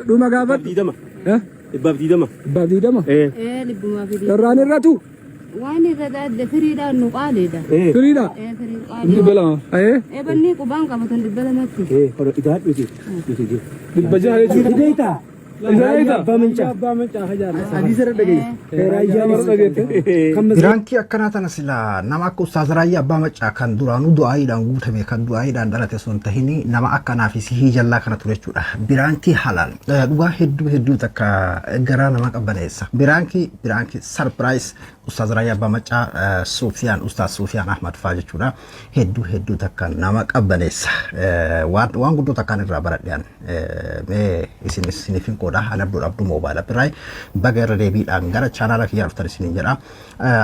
Dhuma gaafadhu. Diidama. Dhibbaaf diidama. Dhibbaaf diidama. Dhibbumaa fi Irraan irratu. waan irra daadde firiidhaan nu qaaleedha. Firiidha. Firii Dhibba qaalee. lama. Eebanni qubaan qabatan dhibba lamatti. Hora idaa dhuti. Dhibba jaha jechuudha. Hideeta. Abbaa Mancaa. Abbaa Mancaa hajaadha. Adii sirra dhagaye. Raayyaa mara dhageette. Biraantii akkana tana sila nama akka Ustaaz Raayyaa Abbaa Maccaa kan duraanuu du'aayiidhaan guutame kan du'aayiidhaan dhalate sun tahini nama akkanaa fi sihii jallaa kana ture jechuudha. Biraantii halaal dhugaa hedduu takka garaa nama qabbaneessa. Biraantii sarpiraayis Ustaaz Raayyaa Abbaa Maccaa Ustaaz Sufiyaan Ahmad faa jechuudha. Hedduu takka nama qabbaneessa. Waan guddoo takkaan irraa baradhiyaan isiniif hin qooda Abdul Abduu Moobaayila Biraay baga irra deebiidhaan gara chaanaala kiyyaa dhuftan isiniin jedha.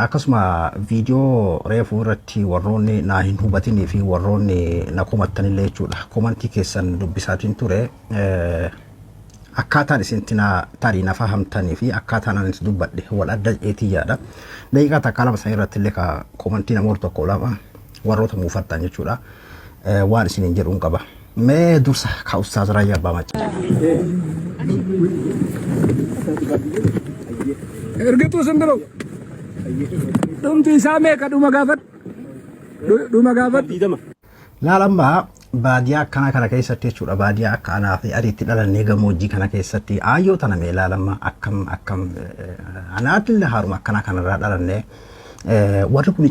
Akkasuma viidiyoo reefuu irratti warroonni naa hin hubatinii fi warroonni na komattanillee jechuudha. Komantii keessan dubbisaatiin ture akkaataan isinti tarii na fahamtanii fi akkaataan ani isin dubbadhe wal adda eetiyyaadha. Daqiiqaa takka lama san irratti illee ka komantii namoota tokko lama warroota muufattan jechuudha. Waan isiniin jedhuun qaba. Mee dursa ka Ustaaz Raayyaa Abbaa Maccaa. Ergituu simbiroo. Dhumti isaa meeqa dhuma gaafadhu. Dhuma gaafadhu. Diidama. Laalammaa baadiyaa akkana kana keessatti jechuudha. Baadiyaa akka anaa fi ariitti dhalannee gammoojjii kana keessatti aayyoo tana mee laalammaa akkam anaatillee haaruma akkana kanarraa dhalannee warri kun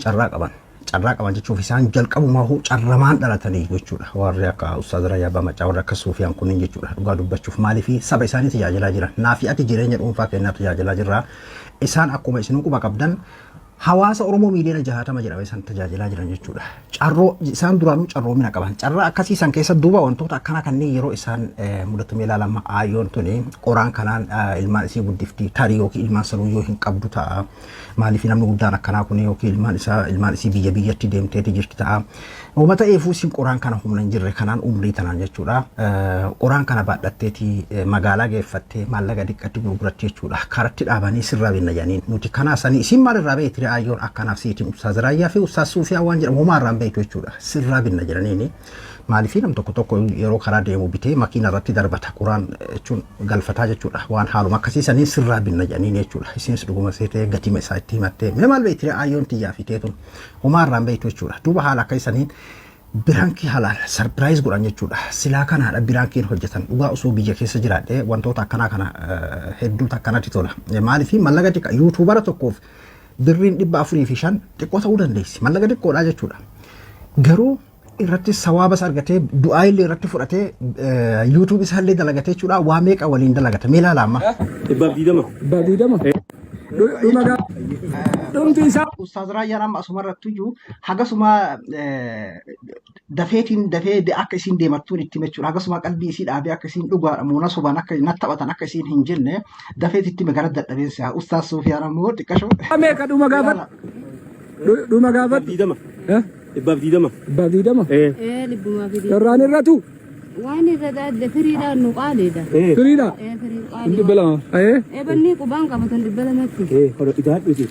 carraa qaban jechuuf isaan jalqabumaa carramaan dhalatanii jechuudha. Warri akka Ustaaz Raayyaa Abbaa Maccaa warri akka Sufiyaan kunniin jechuudha. Dhugaa dubbachuuf maaliif saba isaanii tajaajilaa jiran. Naafi ati jireenya dhuunfaa kennaa tajaajilaa jirra. Isaan akkuma isin quba qabdan hawaasa Oromoo miiliyoona 60 jedhama isaan tajaajilaa jiran jechuudha. Carroo isaan duraanuu carroomina qaban. Carraa akkasii san keessa duuba wantoota akkana kanneen yeroo isaan mudatamee ilaalama aayyoon tuni qoraan kanaan ilmaan isii guddifti tarii yookiin ilmaan sanuu yoo hin qabdu ta'a. Maaliif namni guddaan akkanaa kun yookiin ilmaan isii biyyatti deemteeti jirti ta'a. Uummata eefuu isin qoraan kana humna hin jirre kanaan umrii tanaan jechuudha. Qoraan kana baadhatteeti magaalaa geeffattee maallaqa diqqatti gurguratti jechuudha. Karatti dhaabanii sirraa binna jedhaniin nuti kanaa sanii isin maalirraa beekti aayyoon akkanaaf siitiin Ustaaz Raayyaa fi Ustaaz Sufiyaan waan jedhamu homaarraan beektu jechuudha. Sirraa binna jedhaniini. Maaliif nam tokko yeroo karaa deemu bitee makiina irratti darbata qoraan jechuun galfataa jechuudha. Waan haaluma akkasiisanii sirraa binna jedhaniin jechuudha. Isinis dhuguma seetee gatima isaa itti himattee mee maal beekti aayyoon tiyyaa fi teetun homaarraan beektu jechuudha. Duuba haala akkasaniin biraankii halaal sarpiraayis godhan jechuudha. Silaa kanaadha biraankiin hojjetan dhugaa osoo biyya keessa jiraadhee wantoota akkanaa kana hedduutu akkanatti tola. Maaliif mallaqa xiqqaa yuutuubara tokkoof birriin 405 xiqqoo ta'uu dandeessi. Mallaqa xiqqoodha jechuudha. Garuu irratti sawaabas argatee du'aa illee irratti fudhatee yuutuub isaallee dalagatee jechuudha. Waa meeqa waliin dalagata mee ilaala amma. Dhibbaaf diidama. Dhibbaaf diidama. Dhuma dhumti isaa. Ustaaz Raayyaan amma asuma irratti iyyuu hagasuma dafee akka isiin deemattuun itti jechuudha. Hagasuma qalbii isii dhaabee akka isiin dhugaadha muuna sobaan akka natti taphatan akka isiin hin jenne dafee itti gara dadhabeessa. Ustaaz Sufiyaan ammoo xiqqashoo. Meeqa dhuma gaafadhu. Dhuma gaafadhu. Diidama. Dhibbaaf diidama. Dhibbaaf diidama. Dhibbumaa fi Irraan irratu. waan irra daadde firiidhaan nu qaaleedha. Firiidha. Firii qaalee. Dhibba lama. Eebanni qubaan qabatan dhibba lamatti. Hora idaa dhuti.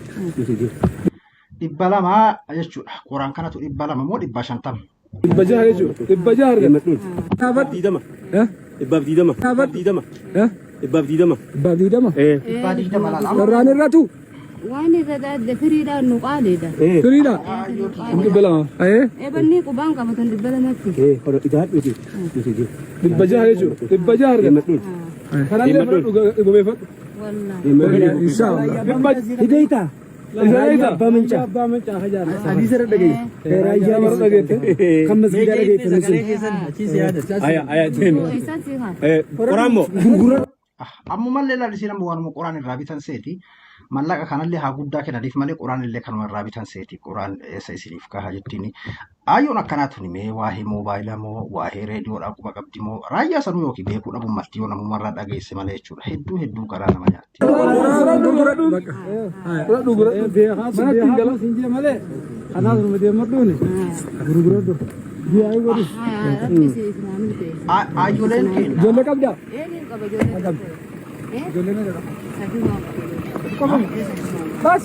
200 jechuudha. Qoraan kanatu 200 moo 550. Dhibba jaha jechuudha. Dhibba jaha argata. Dhibbaaf diidama. Dhibbaaf diidama. Dhibbaaf diidama. Dhibbaaf diidama. Dhibbaaf diidama. Dhibbaa 20 laala. Irraan irratu. waan irra daadde firiidhaan nu qaaleedha. Firiidha. Dhibba lama. Eebanni qubaan qabatan dhibba lamatti. Hora idaa dhuti. Dhibba jaha jechuudha. Dhibba jaha argata. Kanallee fudhadhu gobeeffadhu. Wallaahi. Inshallah. Hideeta. Abbaa Mancaa. Abbaa Mancaa hajaadha. Adii sirra dhagaye. Raayyaa mara dhageette. Kan masjiida dhageette. Aya deemu. Isaan siihaa. Qoraan moo. Ammumallee lalisii nama waanuma qoraan irraa bitan seeti. Mallaqa kanallee haa guddaa kennaniif malee qoraan illee kanuma irraa bitan seeti. Qoraan eessa isiniif kaha jettiin. Aayyoon akkanaatu mee waa'ee moobaayilaa moo waa'ee reediyoodhaa quba qabdi moo raayyaa sanuu yookiin beekuu dhabuun maltii yoo namumarraa dhageesse malee jechuudha. Hedduu garaa nama nyaatti. Aayyoleen keenya. Ijoollee qabdaa? Bas.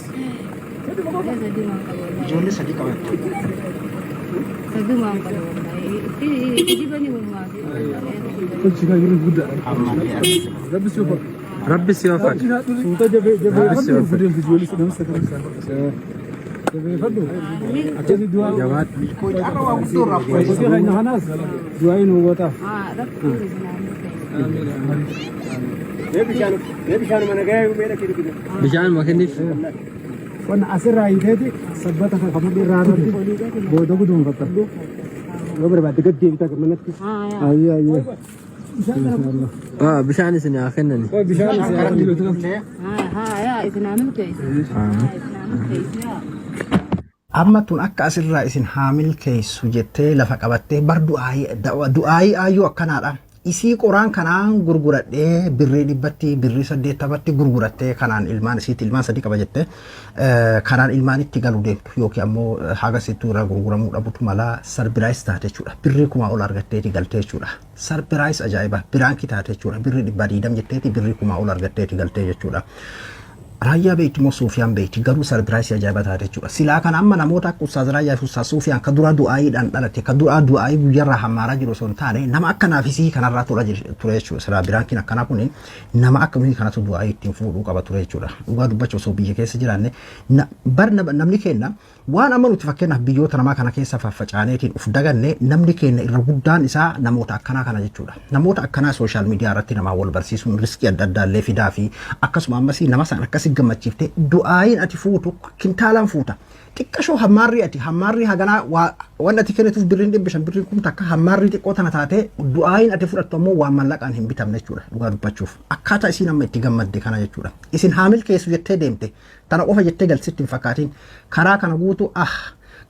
Ijoollee 3 qabattu. Sadumaan qaba wallahi. Itti dibanii walumaa fi. Tolchi kan jiru guddaa. Rabbi si ofa. Rabbi si ofa. Suuta jabeeffadhu gudeen ijoollee sadam sadarkaa. Jabeeffadhu. Akkasii du'aa. Jabaat. Akkasii kan kanaas du'aa hin hubataa. Rabbi bishaan mana gahee meedha kiri Bishaan makinif. Wanna asirraa hiiteeti sabbata kan qamadhi irraa irratti booda guduunfatta. Yoo barbaadde gaddeebitaa kan manatti. Ayyee ayyee. Bishaan isin haa kennani. Bishaan isin haa kennani. yaa isinaamin keessa. Isinaamin keessa. Amma tun akka asirraa isin haamil keessu jettee lafa qabattee bar du'aayii ayyuu akkanaadha. Isii qoraan kanaan gurguradhee birrii dhibbatti birrii 80tti gurgurattee kanaan ilmaan isiitti ilmaan 3 qaba jettee kanaan ilmaan itti galu deemtu yookiin ammoo haga sittuu irraa gurguramuu dhabutu mala sarpiraayis taate jechuudha. Birrii 1000 ol argatteeti galtee jechuudha. Sarpiraayis ajaa'iba biraankii taate jechuudha. Birrii 120 jetteeti birrii 1000 ol argatteeti galtee jechuudha. Raayyaa beekti moo Suufiyaan beekti garuu sarpiraayisii ajaa'iba taate jechuudha. Silaa kana amma namoota akka Ustaaz Raayyaa fi Ustaaz Suufiyaan kan dura du'aayiidhaan dhalate kan dura du'aayii guyyarraa hammaaraa jiru osoo hin taane nama akka naafisii kanarraa ture jechuudha. Silaa biraankiin akkanaa kun nama akka nuyi kanatu du'aayii ittiin fuudhuu qaba ture jechuudha. Dhugaa dubbachuu osoo biyya keessa jiraanne bar namni kenna waan amma nuti fakkeenyaaf biyyoota namaa kana keessa faffacaaneetiin uf daganne namni kenna irra guddaan isaa namoota akkanaa kana jechuudha. Namoota akkanaa sooshaal miidiyaa irratti namaa wal barsiisuun riskii adda addaa illee fidaa fi akkasuma ammas nama san akkasii gammachiifte du'aayin ati fuutu kintaalaan fuuta xiqqashoo hammaarri ati hammaarri haganaa waan ati kennituuf birriin 500 birriin 1000 akka hammaarri xiqqoo tana taate du'aayin ati fudhattu ammoo waan mallaqaan hin bitamne jechuudha dhugaa dubbachuuf akkaataa isiin amma itti gammadde kana jechuudha isin haamil keessu jettee deemte tana qofa jettee galsitti hin fakkaatiin karaa kana guutu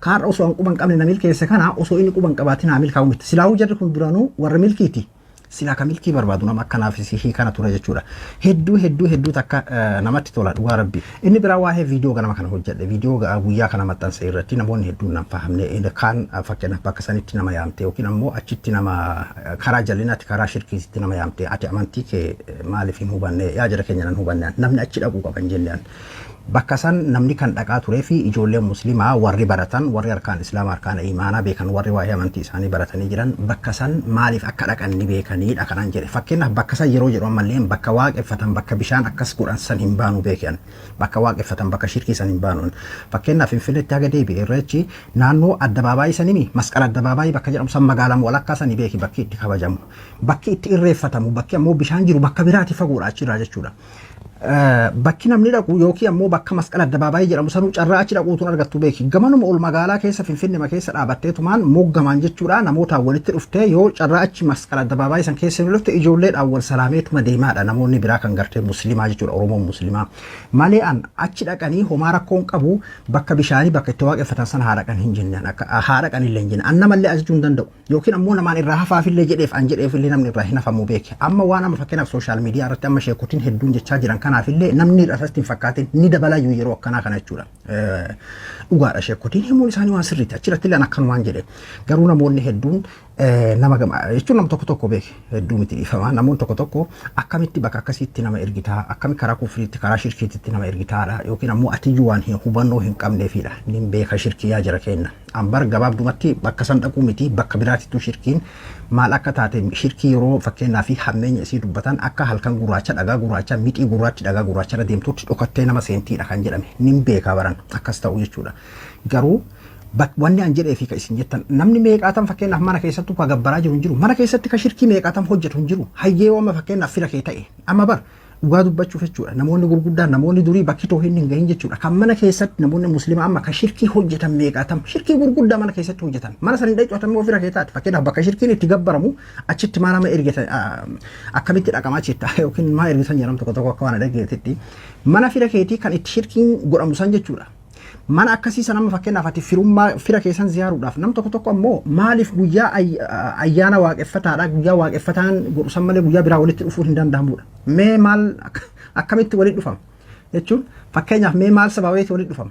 kaarra osoo hin quban qabne namil keessa kana osoo inni quban qabaatiin haamil kaa'u miti silaahuu jarri kun duranuu warra milkiiti silaa ka milkii barbaadu nama akkanaaf isii kana ture jechuudha. Hedduu takka namatti tola dhugaa rabbi. Inni biraa waa'ee viidiyoo ganama kana hojjedhe viidiyoo guyyaa kana maxxanse irratti namoonni hedduun nan fahamne kaan fakkeenyaaf bakka sanitti nama yaamte yookiin ammoo achitti nama karaa jal'inaatti karaa shirkiisitti nama yaamte ati amantii kee maaliif hin hubanne yaa jara keenya nan hubanne namni achi dhaquu qaban jennaan. Bakka san namni kan dhaqaa turee fi ijoolleen muslimaa warri baratan warri harkaan islaamaa harkaan imaanaa beekan warri waa'ee amantii isaanii baratanii jiran bakka san maaliif akka dhaqan ni beekaniidha kanan jedhe fakkeenyaaf bakka san yeroo jedhu ammallee bakka waaqeffatan bakka bishaan akkas godhan san hin baanu beekan bakka waaqeffatan bakka shirkii san hin baanu fakkeenyaaf Finfinneetti haga deebi'e irreechi naannoo addabaabaayii sanimi masqala addabaabaayii bakka jedhamu san magaalaa walakkaa sanii beeki bakki itti kabajamu bakki itti irreeffatamu bakki ammoo bishaan jiru bakka biraati fagoodha achirraa jechuudha. Bakki namni dhaqu yookiin ammoo bakka masqala addabaabaayii jedhamu sanuu carraa achi dhaquutuun argattu beeki gamanuma ol magaalaa keessa Finfinnee keessa dhaabbatteetumaan moggamaan jechuudha namootaan walitti dhuftee yoo carraa achi masqala addabaabaayii san keessa dhufte ijoolleedhaan wal salaameetuma deemaadha namoonni biraa kan gartee muslimaa jechuudha Oromoon muslimaa malee achi dhaqanii homaa rakkoon qabu bakka bishaanii bakka itti waaqeffatan sana haa dhaqan hin jennaan akka haa dhaqan illee hin jennaan annamallee ajajuu hin danda'u yookiin ammoo namaan irraa hafaafillee jedheef an jedheefillee namni irraa hin hafamu beeki amma waan amma fakkeenyaaf sooshaal miidiyaa irratti amma sheekotiin hedduun jechaa jiran kanaafillee namni irratti hin fakkaatin ni dabala yeroo akkanaa kana jechuudha. Dhugaadha sheekotiin himuun isaanii waan sirriitti achirratti illee akkanumaan jedhe garuu namoonni hedduun nama gama jechuun nam tokko beeki hedduu miti dhiifama namoonni tokko akkamitti bakka akkasiitti nama ergitaa akkamitti karaa kufriitti karaa shirkiitti nama ergitaadha yookiin ammoo atiyyuu waan hubannoo hin qabneefidha nin beeka shirkii yaa jira kenna ambar gabaabdumatti bakka san dhaquu miti bakka biraatittuu shirkiin maal akka taate shirkii yeroo fakkeenyaa fi hammeenya isii dubbatan akka halkan gurraacha dhagaa gurraacha mixii gurraachi dhagaa gurraacha deemtutti dhokattee nama seentiidha kan jedhame nin beekaa baran akkas ta'u jechuudha garuu wanni an jedhee fi ka isin jettan namni meeqaatam fakkeenyaaf mana keessattuu ka gabbaraa jiru hin jiru mana keessatti ka shirkii meeqaatam hojjetu hin jiru hayyee wama fakkeenyaaf fira kee ta'e amma bar dhugaa dubbachuuf jechuudha namoonni gurguddaan namoonni durii bakki too hin gahin jechuudha kan mana keessatti namoonni muslimaa amma ka shirkii hojjetan meeqaatam shirkii gurguddaa mana keessatti hojjetan mana san hin dhaqqootan moo fira kee taate fakkeenyaaf bakka shirkiin itti gabbaramu achitti maa nama ergitan akkamitti dhaqamaa jetta yookiin maa ergitan jedhamu tokko akka waan dhageetitti mana fira keetii kan itti shirkiin godhamu san jechuudha. Mana akkasii sanama fakkeenyaaf ati firummaa fira keessan ziyaaruudhaaf nam tokko ammoo maaliif guyyaa ayyaana waaqeffataadha guyyaa waaqeffataan godhusan malee guyyaa biraa walitti dhufuu hin danda'amudha. Mee maal akkamitti walitti dhufama jechuun fakkeenyaaf mee maal sababeeti walitti dhufama.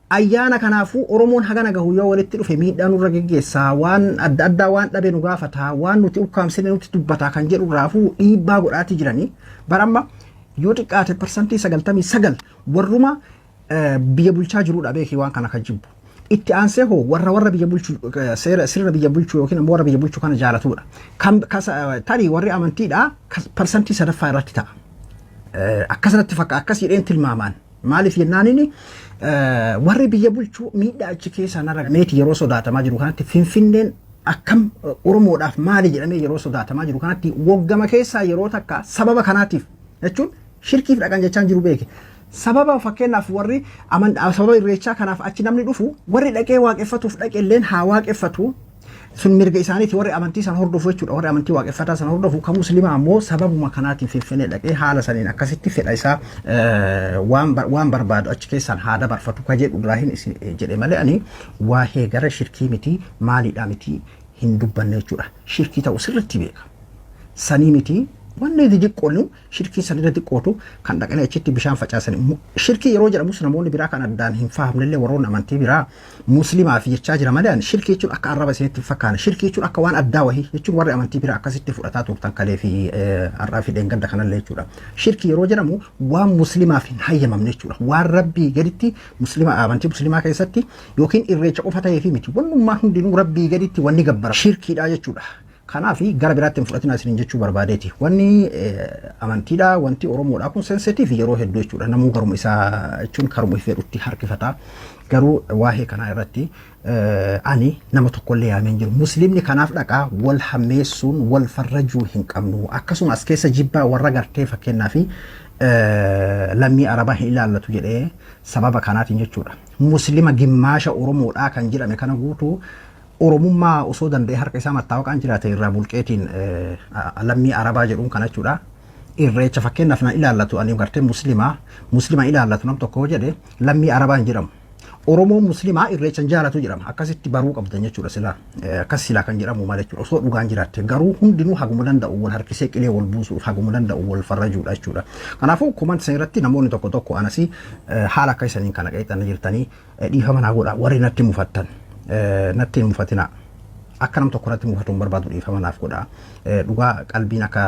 Ayyaana kanaafuu Oromoon hagana gahu yoo walitti dhufe miidhaan nurra geggeessaa waan adda addaa waan dhabe nu gaafataa waan nuti ukkaamsine nuti dubbataa kan jedhu raafuu dhiibbaa godhaatii jiranii baramma yoo xiqqaate parsantii 99 warruma biyya bulchaa jiruudha beekii waan kana kan jibbu itti aansee hoo warra biyya bulchuu sirna biyya bulchuu yookiin ammoo warra biyya bulchuu kana jaalatudha. Tarii warri amantiidha parsantii sadaffaa irratti ta'a. Akkasatti akkas jedheen tilmaamaan. Maaliif jennaaniin warri biyya bulchuu miidhaa achi keessa narra meeti yeroo sodaatamaa jiru kanatti Finfinneen akkam Oromoodhaaf maali jedhamee yeroo sodaatamaa jiru kanatti waggama keessaa yeroo takka sababa kanaatiif jechuun shirkiif dhaqan jechaan jiru beeke. Sababa fakkeenyaaf warri sababa irreechaa kanaaf achi namni dhufu warri dhaqee waaqeffatuuf dhaqelleen haa waaqeffatu sun mirga isaaniiti warri amantii san hordofu jechuudha. Warri amantii waaqeffataa san hordofu kan musliimaa ammoo sababuma kanaatiin Finfinnee dhaqee haala saniin akkasitti fedha isaa waan barbaadu achi keessaan haa dabarfatu ka jedhu Ibraahiin jedhe malee ani waa'ee gara shirkii miti maaliidhaa miti hin dubbanne jechuudha. Shirkii ta'u sirriitti beeka. Sanii miti wanni xixiqqoon shirkii san irra xiqqootu kan dhaqanii achitti bishaan facaasanii shirkii yeroo jedhamus namoonni biraa kan addaan hin fahamnellee warroonni amantii biraa musliimaa fi jechaa jira malee shirkii jechuun akka arraba isinitti fakkaana shirkii jechuun akka waan addaa wahii jechuun warri amantii biraa akkasitti fudhataa turtan kalee fi har'aa fi dheengadda kanallee jechuudha. Shirkii yeroo jedhamu waan musliimaaf hin hayyamamne jechuudha. Waan rabbii gaditti amantii musliimaa keessatti yookiin irreecha qofa ta'ee fi miti wannummaa hundinuu rabbii gaditti wanni gabbara shirkiidha jechuudha. Kanaafi gara biraatti hin fudhatinaa isiniin jechuu barbaadeeti. Wanni amantiidha wanti Oromoodha kun sensitiiv yeroo hedduu jechuudha. Namuu garuma isaa jechuun karuma fedhutti harkifata. Garuu waa'ee kanaa irratti ani nama tokkollee yaameen jiru. Musliimni kanaaf dhaqaa wal hammeessuun wal farrajuu hin qabnu. Akkasumas keessa jibbaa warra gartee fakkeenyaaf lammii Arabaa hin ilaallatu jedhee sababa kanaatiin jechuudha. Musliima gimmaasha Oromoodhaa kan jedhame kana guutuu Oromummaa osoo danda'e harka isaa mattaawaqaan jiraate irraa bulqeetiin lammii Arabaa jedhuun kana jechuudha. Irreecha fakkeenyaaf na ilaallatu ani gartee musliima ilaallatu nam tokko jedhe lammii Arabaa hin jedhamu. Oromoon musliimaa irreechan jaalatu jedhama. Akkasitti baruu qabdan jechuudha silaa. Akkas silaa kan jedhamu malee jechuudha. Osoo dhugaan jiraatte garuu hundinuu haguma danda'u wal harkisee qilee wal buusuuf haguma danda'u wal farrajuudha jechuudha. Kanaafuu komanti san irratti namoonni tokko anasii haala akka isaniin kana qeexan jirtanii dhiifama naa godha warri natti mufattan. Natti hin mufatina akka nam tokko natti mufatuun barbaadu dhiifama naaf godha. Dhugaa qalbiin akka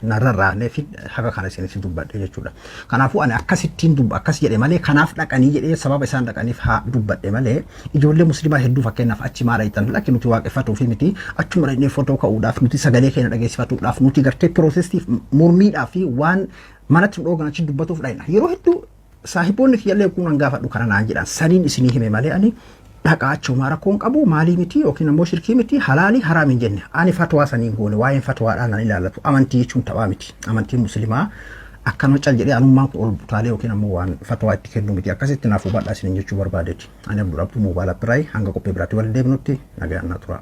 narrarraanee fi haga kana isinis dubbadhe jechuudha. Kanaafuu ani akkasittiin akkas jedhe malee kanaaf dhaqanii jedhee sababa isaan dhaqaniif haa dubbadhe malee ijoollee musliimaa hedduu fakkeenyaaf achi maal hitan lakki nuti waaqeffatuu fi miti achuma dhaqnee footoo ka'uudhaaf nuti sagalee keenya dhageessifatuudhaaf nuti gartee piroosestiif mormiidhaaf fi waan manatti dhoogan achi dubbatuuf dhayna. Yeroo hedduu saahiboonni kiyyallee kun gaafadhu kana naan jedhan saniin isinii hime malee ani dhaqaa achuma rakkoon qabu maalii miti yookiin ammoo shirkii miti halaalii haraam hin jenne ani fatwaa saniin goone waa'een fatwaadhaan nan ilaallatu amantii jechuun taphaa miti amantiin musliimaa akkanuma cal jedhee anummaan kun ol butaalee yookiin ammoo waan fatwaa itti kennu miti akkasitti naaf hubadhaa isiniin jechuu barbaadeeti ani Abdurabduu Mobaala Biraay hanga qophii biraatti wal deebinutti nagaan naa tura.